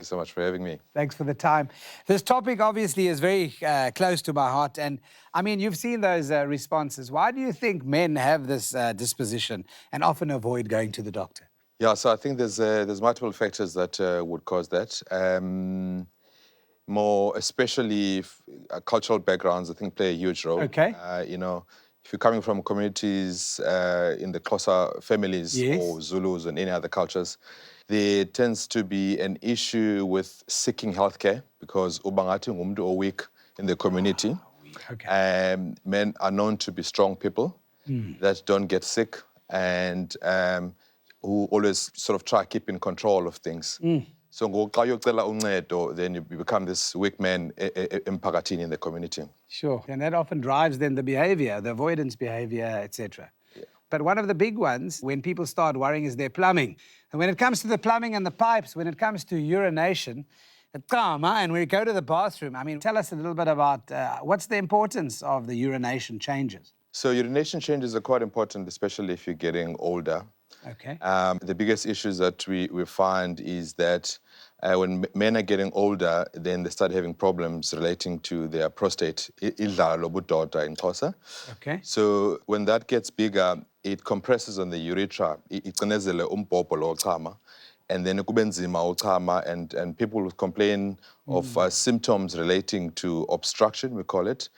you so much for having me. Thanks for the time. This topic obviously is very close to my heart. And I mean, you've seen those responses. Why do you think men have this disposition and often avoid going to the doctor? Yeah, so I think there's multiple factors that would cause that. More especially cultural backgrounds, I think, play a huge role. Okay. If you're coming from communities in the Xhosa families Yes. or Zulus and any other cultures, there tends to be an issue with seeking healthcare because ubangati ngumntu weak in the community. Okay. Men are known to be strong people that don't get sick and who always sort of try to keep in control of things. So then you become this weak man in the community. Sure. And that often drives then the behavior, the avoidance behavior, etc. Yeah. But one of the big ones, when people start worrying, is their plumbing. And when it comes to the plumbing and the pipes, when it comes to urination, and when we go to the bathroom, I mean, tell us a little bit about what's the importance of the urination changes? So urination changes are quite important, especially if you're getting older. Okay. The biggest issues that we find is that when men are getting older, then they start having problems relating to their prostate. Okay. So when that gets bigger, it compresses on the urethra. And then and people will complain of symptoms relating to obstruction, we call it.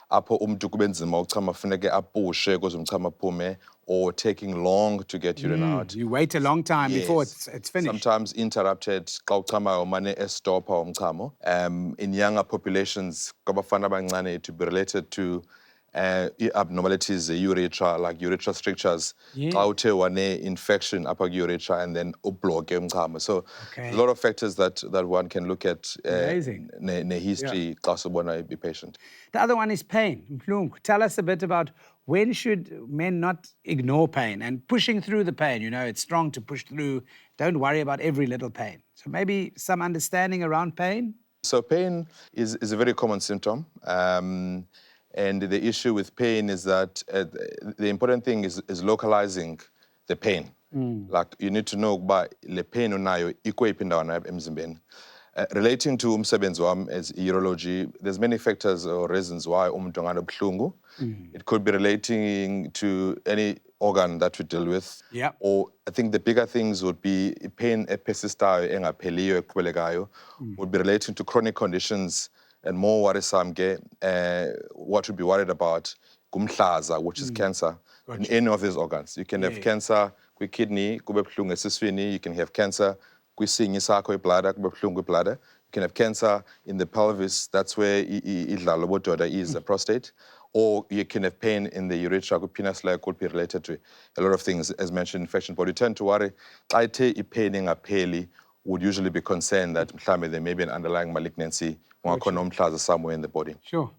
Or taking long to get urine out. You wait a long time before it's finished. Sometimes interrupted, in younger populations, to be related to abnormalities, urethra, like urethral strictures, infection upper urethra, and then block. So a lot of factors that one can look at in history, be patient. The other one is pain. Tell us a bit about when should men not ignore pain and pushing through the pain. You know, it's strong to push through. Don't worry about every little pain. So maybe some understanding around pain? So pain is a very common symptom. And the issue with pain is that the important thing is localizing the pain. Like you need to know by the pain unayo emzimbeni. Relating to umsebenzi wami as urology, there's many factors or reasons why umuntu anobuhlungu. It could be relating to any organ that we deal with. Yeah. Or I think the bigger things would be pain epersistayo engapheliyo eqhubelekayo, would be relating to chronic conditions and more worrisome, what we'd be worried about, kumhlaza, which is cancer, in any of these organs. You can have cancer with kidney, kube buhlungu esiswini. You can have cancer kwisinye sakho ibladder, kube buhlungu ibladder. You can have cancer in the pelvis. That's where idlala is the prostate. Or you can have pain in the urethra, penis could be related to a lot of things, as mentioned, infection. But you tend to worry, pain would usually be concerned that there may be an underlying malignancy or somewhere in the body. Sure.